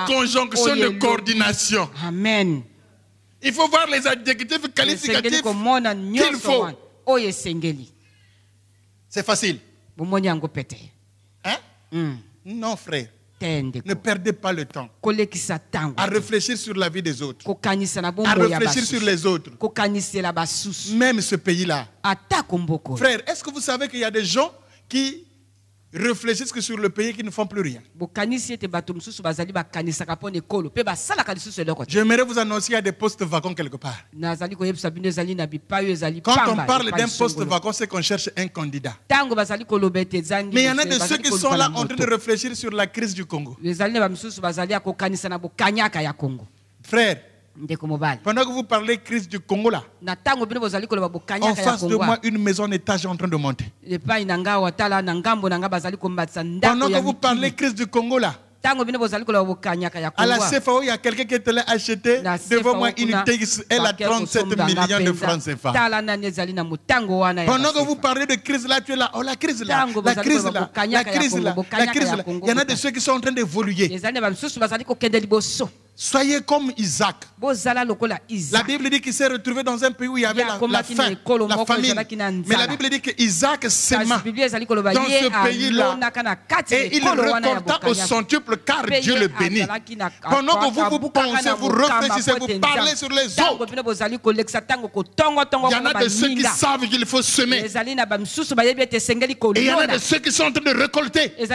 conjonctions de coordination. Amen. Il faut voir les adjectifs qualificatifs qu'il faut. C'est facile. Hein? Non, frère. Ne perdez pas le temps à réfléchir sur la vie des autres, à réfléchir sur les autres, même ce pays-là. Frère, est-ce que vous savez qu'il y a des gens qui réfléchissent que sur le pays qui ne font plus rien? J'aimerais vous annoncer qu'il y a des postes vacants quelque part. Quand on parle d'un poste vacant, c'est qu'on cherche un candidat. Mais il y en a de ceux qui sont là en train de réfléchir sur la crise du Congo. Frère, pendant que vous parlez crise du Congo là, en face de moi, une maison d'étage est en train de monter. Pendant que vous parlez crise du Congo là, à la CFAO, il y a quelqu'un qui est allé acheter devant moi une TX, elle a 37 millions de francs CFA. Pendant que vous parlez de crise là, tu es là, oh la crise là, la crise là, la crise là, la crise là. Il y en a de ceux qui sont en train d'évoluer. Soyez comme Isaac. La Bible dit qu'il s'est retrouvé dans un pays où il y avait la faim, la famine. Mais la Bible dit qu'Isaac s'aima dans ce pays-là. Et il récolta au centuple car Dieu le bénit. Pendant que vous pensez, vous réfléchissez, vous parlez sur les autres, il y en a de ceux qui savent qu'il faut semer. Et il y en a de ceux qui sont en train de récolter. Quand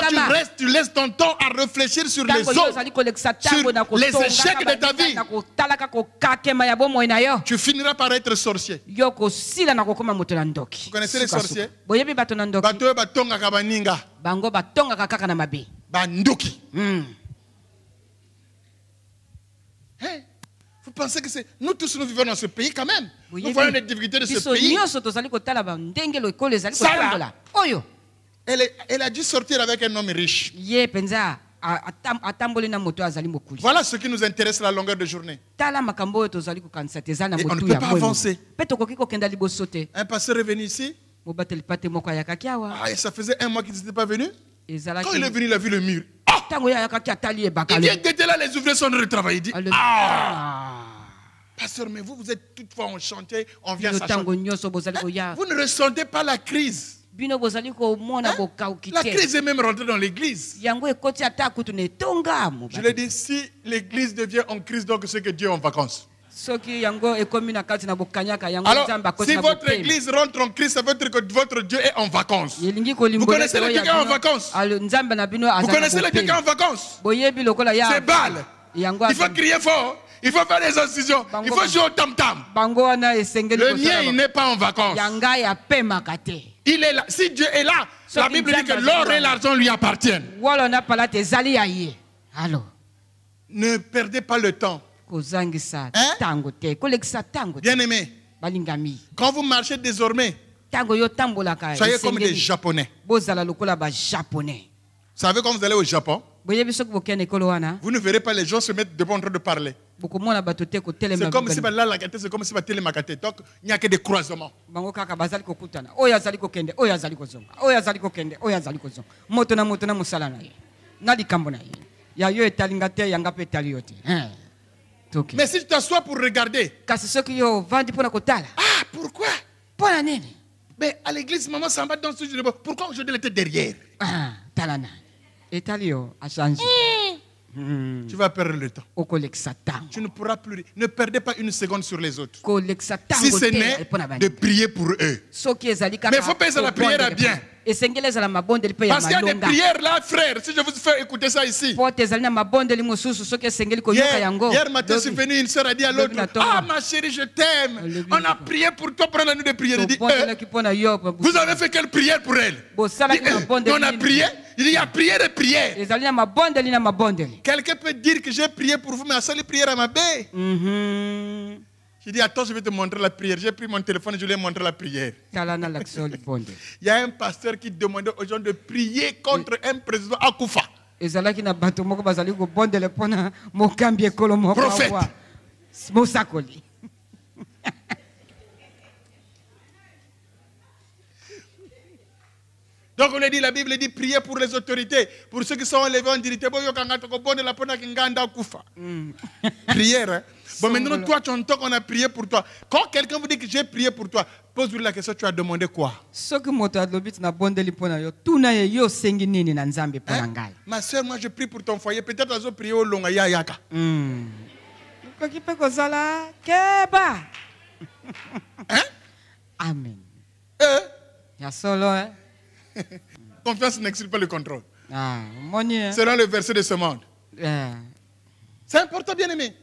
tu restes, tu laisses ton temps à réfléchir sur les autres, sur les échecs de ta vie, tu finiras par être sorcier. Vous connaissez les sorciers? Vous pensez que c'est... Nous tous, nous vivons dans ce pays quand même. Nous voyons les difficultés de ce pays. Sarah, elle a dû sortir avec un homme riche. Voilà ce qui nous intéresse la longueur de journée. Et on ne peut pas avancer. Un pasteur est venu ici. Et ça faisait un mois qu'il n'était pas venu. Quand il est venu, il a vu le mur. Il vient d'être là, les ouvriers sont en train de travailler. Il dit, pasteur, mais vous êtes toutefois en chantier, on vient s'achanter. Vous ne ressentez pas la crise. La crise est même rentrée dans l'église. Je l'ai dit, si l'église devient en crise, donc c'est que Dieu est en vacances. Alors, si votre église rentre en crise, ça veut dire que votre Dieu est en vacances. Vous connaissez le Dieu qui est en vacances? Vous connaissez le Dieu qui est en vacances? C'est Baal. Il faut crier fort. Il faut faire des incisions. Il faut jouer au tam-tam. Le mien, il n'est pas en vacances. Il est là. Si Dieu est là, la Bible dit que l'or et l'argent lui appartiennent. Ne perdez pas le temps. Bien-aimés, quand vous marchez désormais, soyez comme des Japonais. Vous savez quand vous allez au Japon, vous ne verrez pas les gens se mettre debout en train de parler. C'est comme si c'est comme si donc il n'y a que des croisements. Mais si tu t'assois pour regarder, pourquoi? Mais à l'église, maman s'en va dans ce jeu. Pourquoi aujourd'hui elle était derrière? Tu vas perdre le temps. Tu ne pourras plus. Ne perdez pas une seconde sur les autres. Si ce n'est de prier pour eux. Mais il faut payer la prière à bien. Parce qu'il y a des prières là, frère. Si je vous fais écouter ça ici. Hier matin, je suis venu, une soeur a dit à l'autre, ah ma chérie, je t'aime. On a prié pour toi pendant la nuit de prière. Elle dit, vous avez fait quelle prière pour elle? On a prié. Il y a prière et prière. Quelqu'un peut dire que j'ai prié pour vous, mais à seule prière à ma baie. J'ai dit, attends, je vais te montrer la prière. J'ai pris mon téléphone et je lui ai montré la prière. Il y a un pasteur qui demandait aux gens de prier contre un président Akoufa. Prophète. Donc on dit, la Bible dit, priez pour les autorités, pour ceux qui sont élevés en dignité. Prière. Hein? Bon, maintenant, toi, tu entends qu'on a prié pour toi. Quand quelqu'un vous dit que j'ai prié pour toi, pose-lui la question, tu as demandé quoi? Hein? Ma soeur, moi je prie pour ton foyer. Peut-être que tu as prié au long. Hein? Amen. Confiance n'exclut pas le contrôle. Selon le verset de ce monde. C'est important, bien aimé.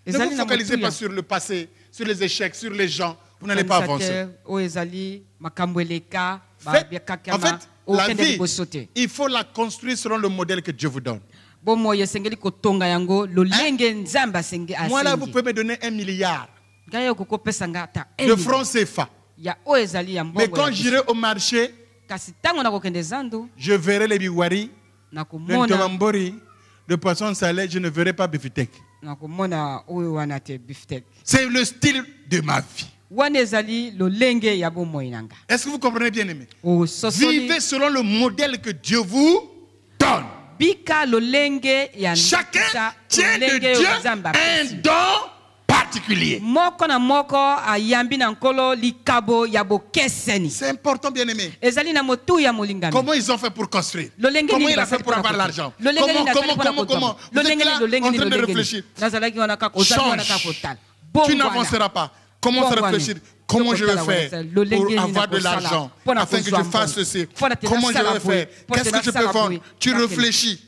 Ne vous focalisez pas sur le passé, sur les échecs, sur les gens. Vous n'allez pas avancer. En fait, la vie, il faut la construire selon le modèle que Dieu vous donne. Hein? Moi là, vous pouvez me donner 1 milliard de francs CFA. Mais quand j'irai au marché, je verrai les biwari, le tomambori, le poisson salé, je ne verrai pas bifitek. C'est le style de ma vie. Est-ce que vous comprenez bien, aimé? Vivez selon le modèle que Dieu vous donne. Chacun tient de Dieu un don particulier. C'est important, bien aimé. Comment ils ont fait pour construire? Comment il a fait pour avoir l'argent? Comment? Vous êtes là en train de réfléchir. Change. Tu n'avanceras pas. Commence à réfléchir. Comment je vais faire pour avoir de l'argent afin que je fasse ceci? Comment je vais faire? Qu'est-ce que je peux vendre? Tu réfléchis.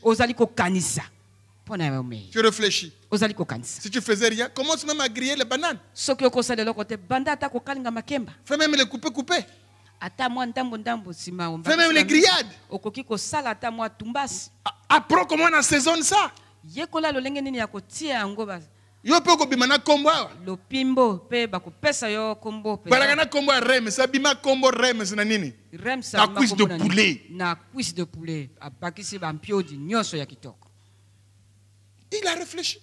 Tu réfléchis. Si tu faisais rien, commence même à griller les bananes. Fais même les couper. Fais même les grillades. Apprends comment on assaisonne ça. Yo pe ko bimana kombo lo pimbo pe bakopesa yo kombo pe balagana kombo rem sa bima kombo rem na nini rem sa cuisse de poulet na cuisse de poulet abakisi ba mpiodi nyoso ya kitoko. Il a réfléchi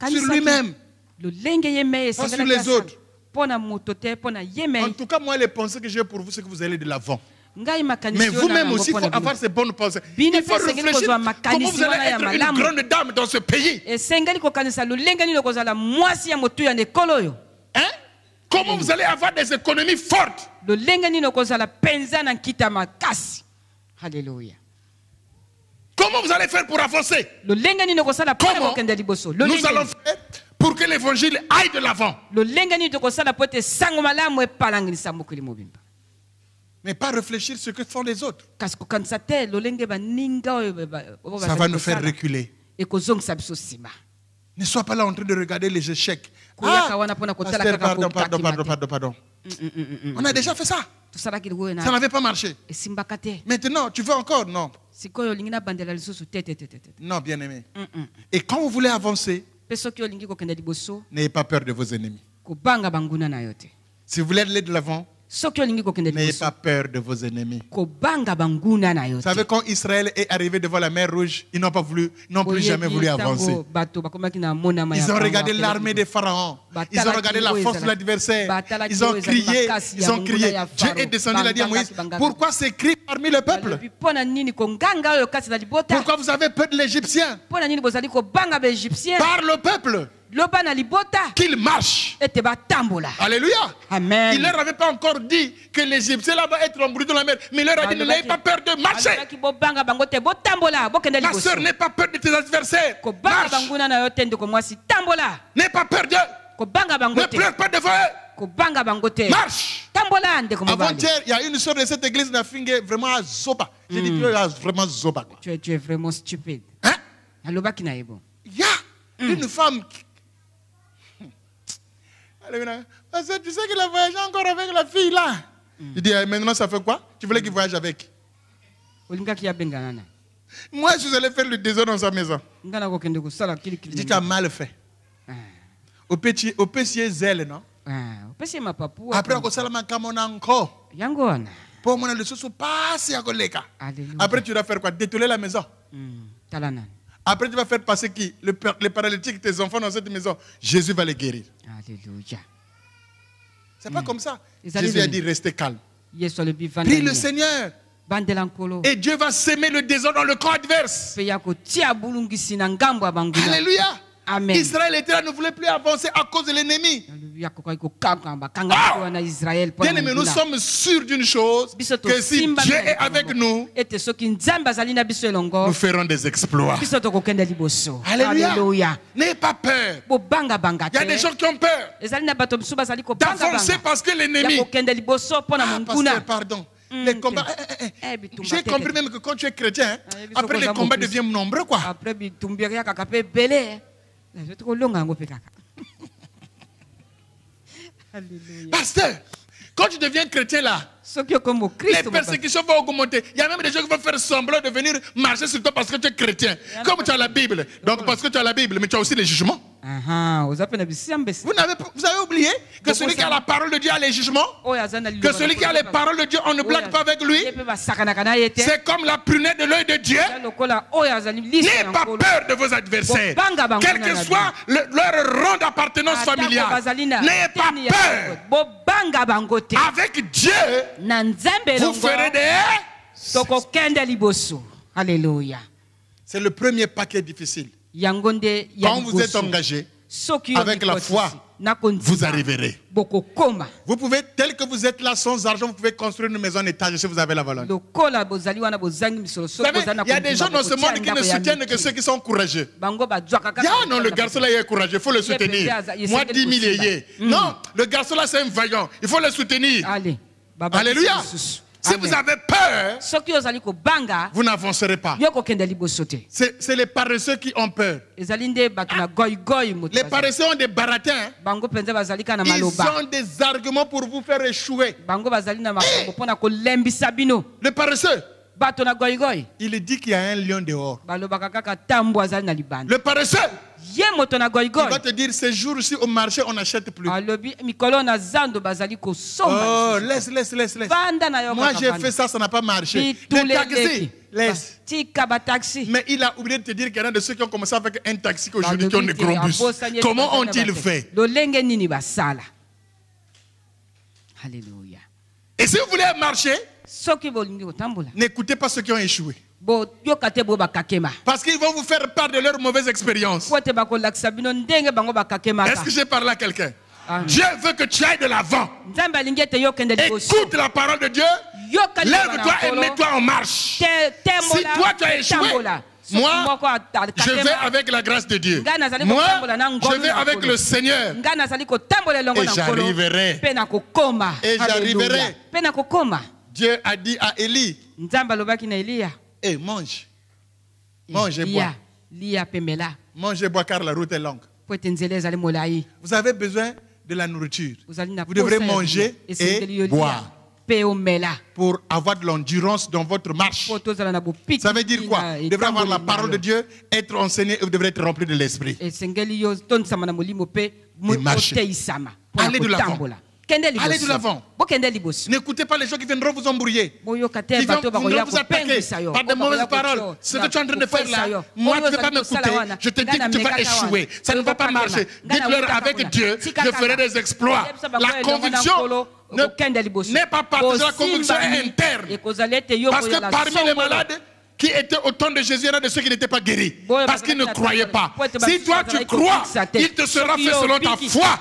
sur lui-même, pas sur les autres. En tout cas, moi les pensées que j'ai pour vous, c'est que vous allez de l'avant. Mais vous-même aussi, il faut avoir ces bonnes pensées. Il faut réfléchir comment vous allez être une grande dame dans ce pays. Hein? Comment vous allez avoir des économies fortes. Alléluia. Comment vous allez faire pour avancer? Comment nous allons faire pour que l'évangile aille de l'avant? Mais pas réfléchir sur ce que font les autres. Ça va nous faire reculer. Ne sois pas là en train de regarder les échecs. Pasteur, pardon. On a déjà fait ça. Ça n'avait pas marché. Maintenant, tu veux encore? Non. Non, bien aimé. Et quand vous voulez avancer, n'ayez pas peur de vos ennemis. Si vous voulez aller de l'avant, n'ayez pas peur de vos ennemis. Vous savez, quand Israël est arrivé devant la mer Rouge, ils n'ont pas voulu, n'ont plus jamais voulu avancer. Ils ont regardé l'armée des pharaons. Ils ont regardé la force de l'adversaire. Ils ont crié. Dieu est descendu, il a dit à Moïse, pourquoi ces cris parmi le peuple? Pourquoi vous avez peur de l'Égyptien? Par le peuple. Qu'il marche. Alléluia. Amen. Il ne leur avait pas encore dit que l'Égyptien là va être embrumé dans la mer. Mais il leur a dit, n'ayez pas peur de marcher. Ma soeur, n'aie pas peur de tes adversaires. Marche. N'aie pas peur d'eux. Ne pleure pas devant eux. Marche. Avant-hier, il y a une soeur de cette église qui a fingé vraiment à Zoba. J'ai dit, tu es vraiment Zoba. Tu es vraiment stupide. Hein? Il y a une femme qui... Tu sais qu'il a voyagé encore avec la fille là. Il dit, maintenant ça fait quoi? Tu voulais qu'il voyage avec? Moi je suis allé faire le désordre dans sa maison. Il dit, tu as mal fait. Au petit zèle, non? Après on s'est encore. Pour moi le sous passer à collègue. Après tu vas faire quoi? Détourner la maison. Après, tu vas faire passer qui? Les paralytiques, tes enfants dans cette maison. Jésus va les guérir. Alléluia. C'est pas comme ça. Jésus a dit, restez calme. Prie le Seigneur. Et Dieu va s'aimer le désordre dans le camp adverse. Alléluia. Amen. Israël était là, ne voulait plus avancer à cause de l'ennemi. Bien aimé, nous sommes sûrs d'une chose, que si Dieu est avec nous, nous ferons des exploits. Alléluia. N'ayez pas peur. Il y a des gens qui ont peur d'avancer parce que l'ennemi... pasteur, pardon. Les combats, j'ai compris même que quand tu es chrétien, après les combats deviennent nombreux, quoi. Pasteur, quand tu deviens chrétien là, les persécutions vont augmenter. Il y a même des gens qui vont faire semblant de venir marcher sur toi parce que tu es chrétien. Comme tu as la Bible. Donc parce que tu as la Bible, mais tu as aussi les jugements. Vous avez oublié que celui qui a la parole de Dieu a les jugements? Que celui qui a les paroles de Dieu, on ne blague pas avec lui. C'est comme la prunelle de l'œil de Dieu. N'ayez pas peur de vos adversaires. Quel que soit leur rang d'appartenance familiale. N'ayez pas peur. Avec Dieu, vous ferez des... Alléluia. C'est le premier paquet difficile. Quand vous êtes engagé avec la foi, vous arriverez. Vous pouvez, tel que vous êtes là sans argent, vous pouvez construire une maison en étage si vous avez la volonté. Vous savez, il y a des gens dans ce monde qui ne soutiennent que ceux qui sont courageux. Non, le garçon là il est courageux, il faut le soutenir. Moi 10 000 non, le garçon là c'est un vaillant, il faut le soutenir. Alléluia. Si vous avez peur, vous n'avancerez pas. C'est les paresseux qui ont peur. Les paresseux ont des baratins. Ils ont des arguments pour vous faire échouer. Le paresseux, il dit qu'il y a un lion dehors. Le paresseux, il va te dire, ces jours-ci au marché, on n'achète plus. Oh, laisse. Moi, j'ai fait ça, ça n'a pas marché. Le taxi, laisse. Mais il a oublié de te dire qu'il y en a de ceux qui ont commencé avec un taxi aujourd'hui qui ont des gros bus. Comment ont-ils fait? Alléluia. Et si vous voulez marcher, n'écoutez pas ceux qui ont échoué. Parce qu'ils vont vous faire part de leur mauvaise expérience. Est-ce que j'ai parlé à quelqu'un? Dieu veut que tu ailles de l'avant. Écoute la parole de Dieu. Lève-toi et mets-toi en marche. Si toi tu as échoué, moi, je vais avec la grâce de Dieu. Moi, je vais avec le Seigneur. Et j'arriverai. Et j'arriverai. Dieu a dit à Élie, hey, mange. Mange et bois. Mange et bois car la route est longue. Vous avez besoin de la nourriture. Vous devrez manger et boire pour avoir de l'endurance dans votre marche. Ça veut dire quoi? Vous devrez avoir la parole de Dieu, être enseigné et vous devrez être rempli de l'esprit. Et marcher. Allez de l'avant. Allez de l'avant. N'écoutez pas les gens qui viendront vous embrouiller. Qui viendront vous attaquer par de mauvaises paroles. Ce que tu es en train de faire là, moi tu ne veux pas m'écouter. Je te dis que tu vas échouer. Ça ne va pas marcher. Dites-leur avec Dieu, je ferai des exploits. La conviction n'est pas partagée, la conviction est interne. Parce que parmi les malades qui étaient au temps de Jésus, il y en a de ceux qui n'étaient pas guéris. Parce qu'ils ne croyaient pas. Si toi tu crois, il te sera fait selon ta foi.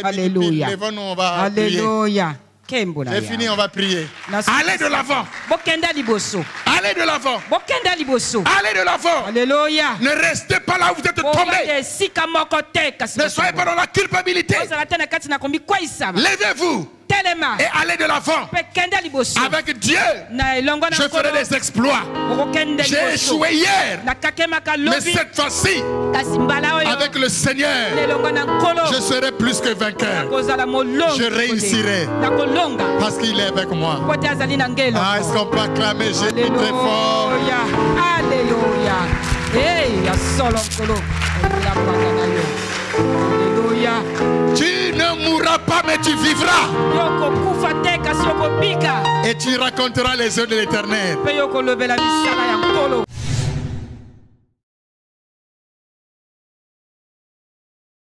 Alléluia. Lèvons-nous, on va prier. J'ai fini, on va prier. Allez de l'avant. Allez de l'avant. Allez de l'avant. Alléluia. Ne restez pas là où vous êtes tombés. Ne soyez pas dans la culpabilité. Levez-vous. Et allez de l'avant. Avec Dieu, je ferai des exploits. J'ai échoué hier. Mais cette fois-ci, avec le Seigneur, je serai plus que vainqueur. Je réussirai. Parce qu'il est avec moi. Ah, est-ce qu'on peut acclamer Jésus très fort? Alléluia. Alléluia. Tu ne mourras pas, mais tu vivras. Et tu raconteras les œuvres de l'Éternel.